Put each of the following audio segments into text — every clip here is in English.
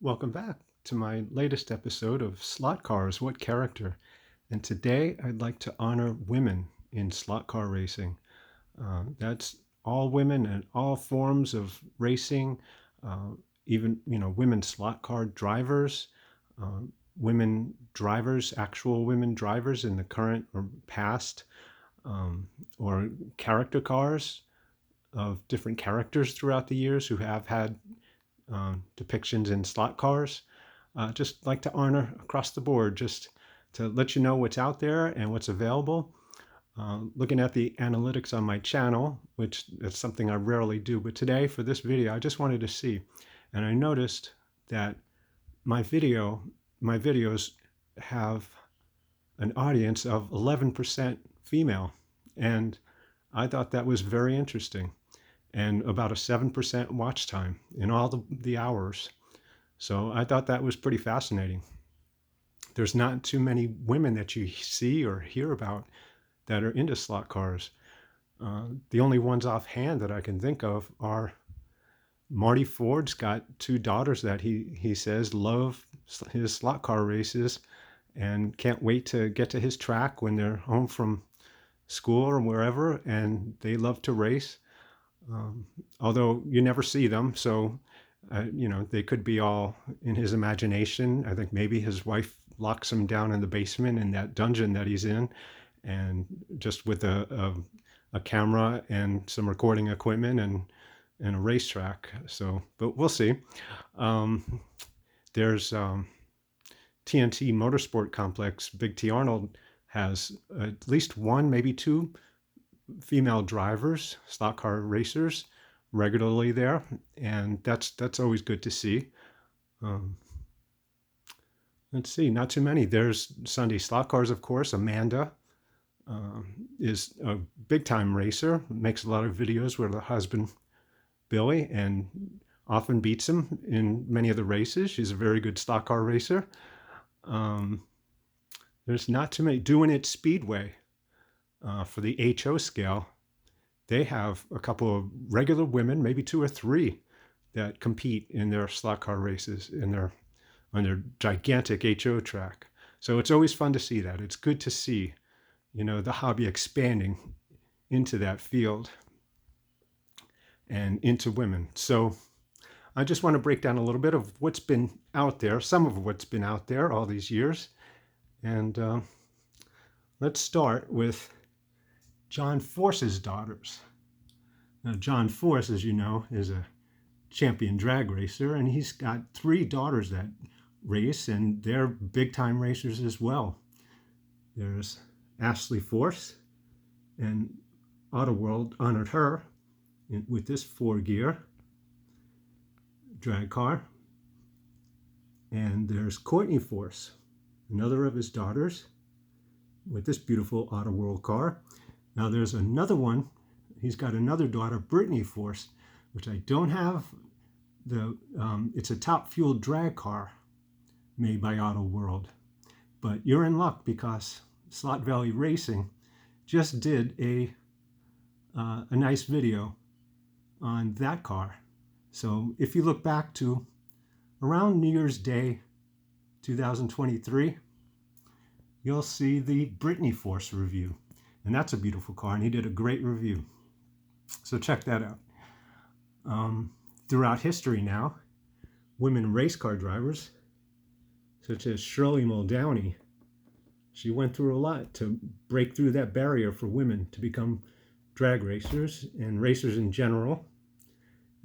Welcome back to my latest episode of Slot Cars, What Character? And today I'd like to honor women in slot car racing. That's all women and all forms of racing, uh, even, women slot car drivers, uh, women drivers, actual women drivers in the current or past, or character cars of different characters throughout the years who have had depictions in slot cars. Just like to honor across the board, just to let you know what's out there and what's available. Looking at the analytics on my channel, which is something I rarely do, but today for this video, I just wanted to see. And I noticed that my videos have an audience of 11% female. And I thought that was very interesting. And about a 7% watch time in all the hours. So I thought that was pretty fascinating. There's not too many women that you see or hear about that are into slot cars. The only ones offhand that I can think of are Marty Ford's got two daughters that he says love his slot car races and can't wait to get to his track when they're home from school or wherever, and they love to race. Although you never see them, so they could be all in his imagination. I think maybe his wife locks him down in the basement in that dungeon that he's in, and just with a camera and some recording equipment and a racetrack. So, but we'll see. There's TNT Motorsport Complex. Big T Arnold has at least one, maybe two female drivers, stock car racers, regularly there, and that's always good to see. Let's see, not too many. There's Sunday Slot Cars, of course. Amanda is a big time racer, makes a lot of videos with her husband Billy, and often beats him in many of the races. She's a very good stock car racer. There's not too many. Doing It Speedway for the HO scale. They have a couple of regular women, maybe two or three, that compete in their slot car races on their gigantic HO track. So it's always fun to see that. It's good to see, the hobby expanding into that field and into women. So I just want to break down a little bit of what's been out there, some of what's been out there all these years. And let's start with John Force's daughters. Now, John Force, as you know, is a champion drag racer, and he's got three daughters that race, and they're big-time racers as well. There's Ashley Force, and Auto World honored her with this 4-gear drag car. And there's Courtney Force, another of his daughters, with this beautiful Auto World car. Now there's another one. He's got another daughter, Brittany Force, which I don't have. It's a top fuel drag car made by Auto World. But you're in luck because Slot Valley Racing just did a nice video on that car. So if you look back to around New Year's Day 2023, you'll see the Brittany Force review. And that's a beautiful car, and he did a great review. So check that out. Throughout history now, women race car drivers, such as Shirley Muldowney, she went through a lot to break through that barrier for women to become drag racers and racers in general.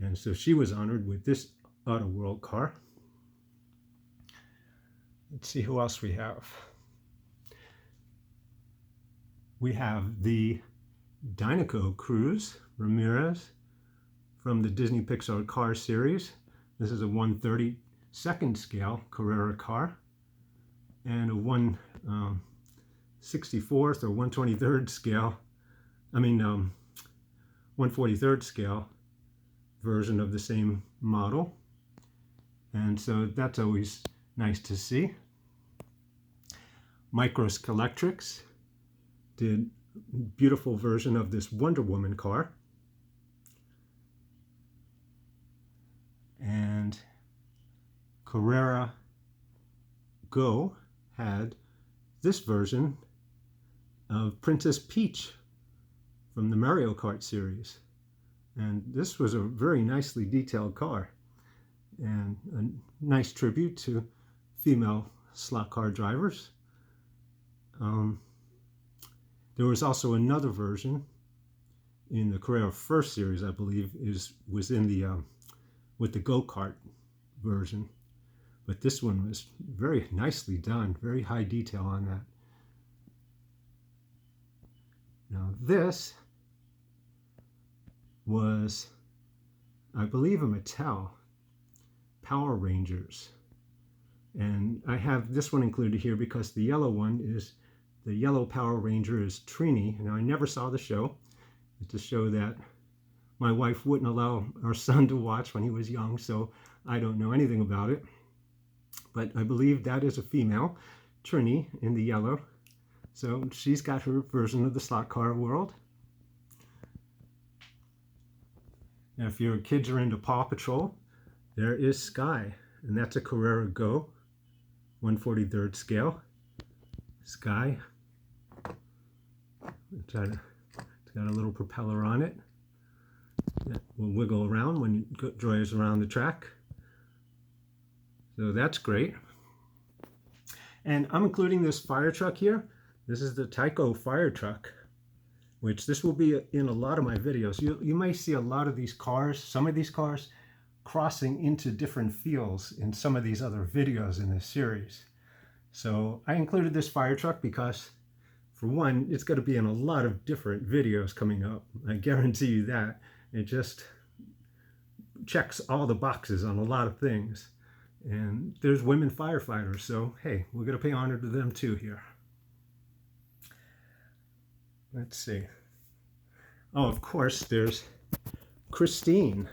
And so she was honored with this Auto World car. Let's see who else we have. We have the Dynaco Cruz Ramirez from the Disney Pixar car series. This is a 1/32nd scale Carrera car and a 1/64th or 1/23rd scale, 1/43rd scale version of the same model. And so that's always nice to see. Micros Electrics did a beautiful version of this Wonder Woman car. And Carrera Go had this version of Princess Peach from the Mario Kart series. And this was a very nicely detailed car and a nice tribute to female slot car drivers. There was also another version in the Carrera First series, I believe, was in the with the go-kart version. But this one was very nicely done, very high detail on that. Now this was, I believe, a Mattel Power Rangers. And I have this one included here because the yellow one is, the yellow Power Ranger is Trini. Now I never saw the show. It's a show that my wife wouldn't allow our son to watch when he was young, so I don't know anything about it. But I believe that is a female, Trini, in the yellow. So she's got her version of the slot car world. Now if your kids are into Paw Patrol, there is Sky, and that's a Carrera Go, 1/43rd scale. Sky. It's got a little propeller on it that will wiggle around when it drives around the track. So that's great. And I'm including this fire truck here. This is the Tyco fire truck, which this will be in a lot of my videos. You may see a lot of these cars, some of these cars, crossing into different fields in some of these other videos in this series. So I included this fire truck because, for one, it's going to be in a lot of different videos coming up. I guarantee you that. It just checks all the boxes on a lot of things. And there's women firefighters, so hey, we're going to pay honor to them too here. Let's see. Oh, of course, there's Christine,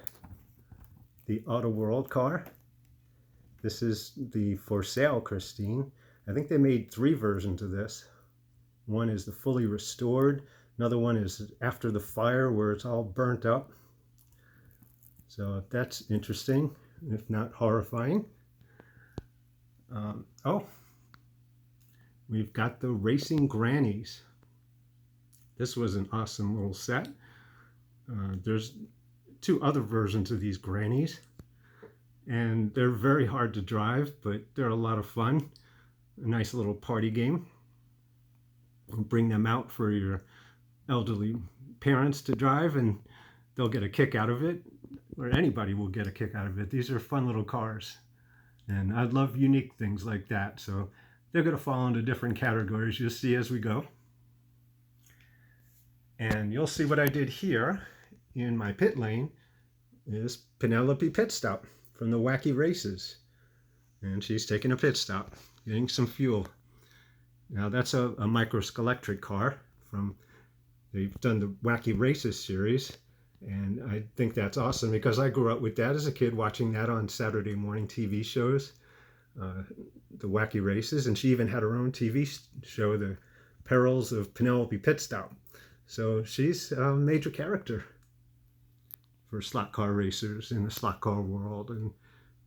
the Auto World car. This is the for sale Christine. I think they made 3 versions of this. One is the fully restored. Another one is after the fire where it's all burnt up. So that's interesting, if not horrifying. We've got the Racing Grannies. This was an awesome little set. There's 2 other versions of these Grannies, and they're very hard to drive, but they're a lot of fun. A nice little party game. Bring them out for your elderly parents to drive, and they'll get a kick out of it, or anybody will get a kick out of it. These are fun little cars, and I love unique things like that, so they're going to fall into different categories. You'll see as we go. And you'll see what I did here in my pit lane is Penelope Pit Stop from the Wacky Races. And she's taking a pit stop, getting some fuel. Now that's a micro-electric car from, they've done the Wacky Races series. And I think that's awesome because I grew up with that as a kid, watching that on Saturday morning TV shows, the Wacky Races. And she even had her own TV show, The Perils of Penelope Pit Stop. So she's a major character for slot car racers in the slot car world and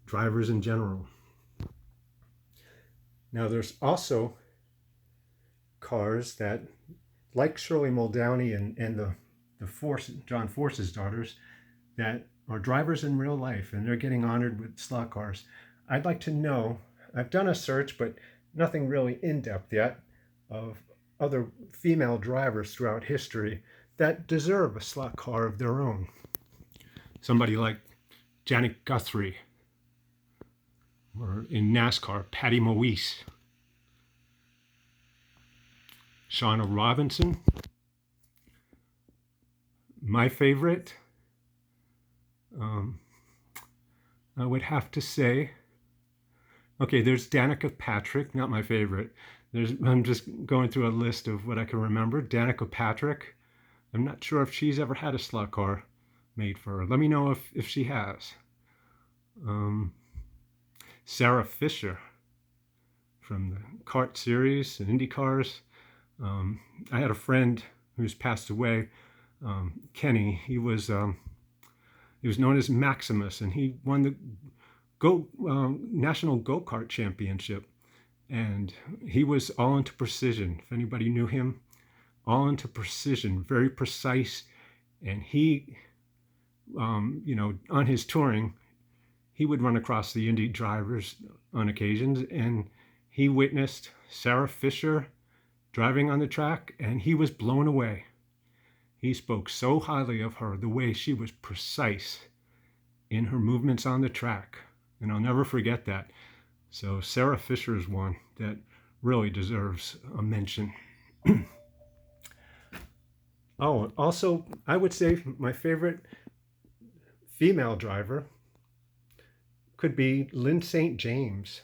drivers in general. Now there's also cars that, like Shirley Muldowney and the John Force's daughters, that are drivers in real life, and they're getting honored with slot cars. I'd like to know, I've done a search, but nothing really in-depth yet, of other female drivers throughout history that deserve a slot car of their own. Somebody like Janet Guthrie, or in NASCAR, Patty Moise, Shauna Robinson. My favorite, I would have to say, okay, there's Danica Patrick, not my favorite. I'm just going through a list of what I can remember. Danica Patrick, I'm not sure if she's ever had a slot car made for her. Let me know if she has. Sarah Fisher from the kart series and Indy cars. I had a friend who's passed away, Kenny. He was known as Maximus, and he won the national go-kart championship, and he was all into precision. If anybody knew him, all into precision, very precise. And he, on his touring, he would run across the Indy drivers on occasions, and he witnessed Sarah Fisher driving on the track, and he was blown away. He spoke so highly of her, the way she was precise in her movements on the track. And I'll never forget that. So Sarah Fisher is one that really deserves a mention. Oh, also, I would say my favorite female driver could be Lynn St. James.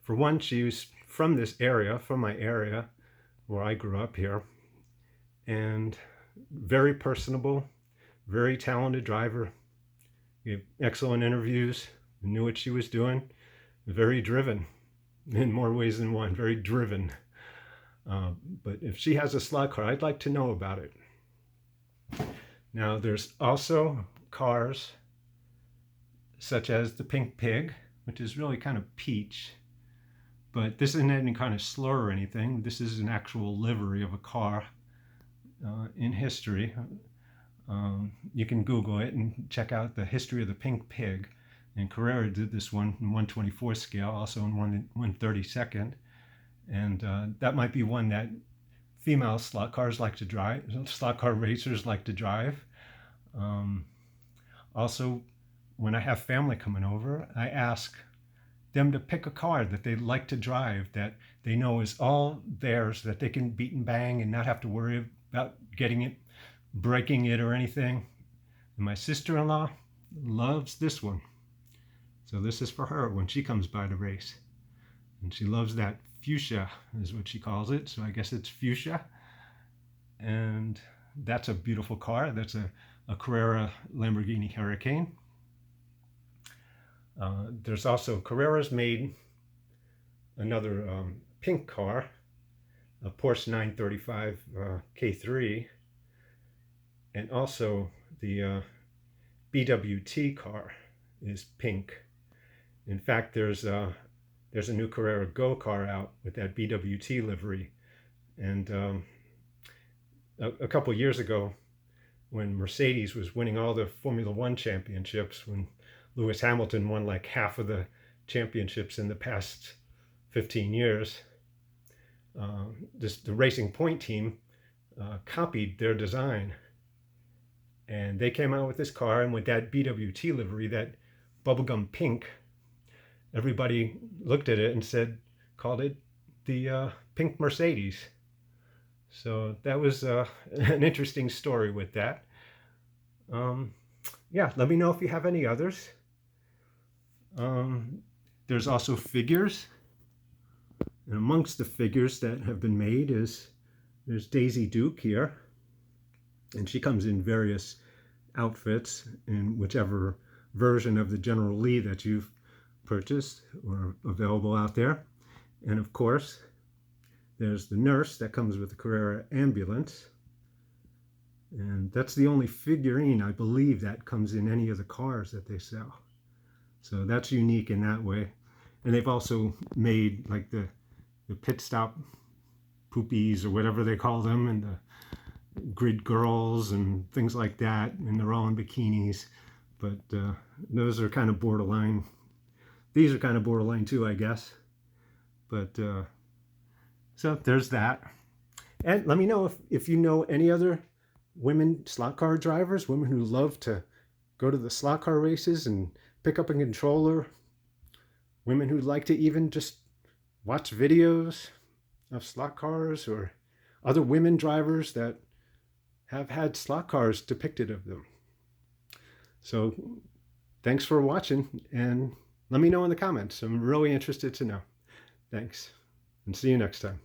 For one, she was from this area, from my area where I grew up here, and very personable, very talented driver. Gave excellent interviews, knew what she was doing, very driven in more ways than one, very driven. But if she has a slot car, I'd like to know about it. Now, there's also cars such as the Pink Pig, which is really kind of peach, but this isn't any kind of slur or anything. This is an actual livery of a car in history. You can Google it and check out the history of the Pink Pig. And Carrera did this one in 1/24 scale, also in 1/32. And that might be one that female slot cars like to drive, slot car racers like to drive. Also, when I have family coming over, I ask them to pick a car that they like to drive, that they know is all theirs, that they can beat and bang and not have to worry about getting it, breaking it or anything. And my sister-in-law loves this one. So this is for her when she comes by to race. And she loves that fuchsia, is what she calls it. So I guess it's fuchsia. And that's a beautiful car. That's a Carrera Lamborghini Hurricane. There's also, Carrera's made another pink car, a Porsche 935 K3, and also the BWT car is pink. In fact, there's a new Carrera Go car out with that BWT livery. And a couple years ago, when Mercedes was winning all the Formula One championships, when Lewis Hamilton won like half of the championships in the past 15 years, the Racing Point team copied their design. And they came out with this car, and with that BWT livery, that bubblegum pink, everybody looked at it and called it the Pink Mercedes. So that was an interesting story with that. Yeah, let me know if you have any others. There's also figures. And amongst the figures that have been made there's Daisy Duke here. And she comes in various outfits in whichever version of the General Lee that you've purchased or available out there. And of course, there's the nurse that comes with the Carrera ambulance. And that's the only figurine, I believe, that comes in any of the cars that they sell. So that's unique in that way. And they've also made like the pit stop poopies or whatever they call them, and the grid girls and things like that, and they're all in bikinis. But those are kind of borderline. These are kind of borderline too, I guess. But so there's that. And let me know if you know any other women slot car drivers, women who love to go to the slot car races and pick up a controller, women who like to even just watch videos of slot cars, or other women drivers that have had slot cars depicted of them. So thanks for watching, and let me know in the comments. I'm really interested to know. Thanks, and see you next time.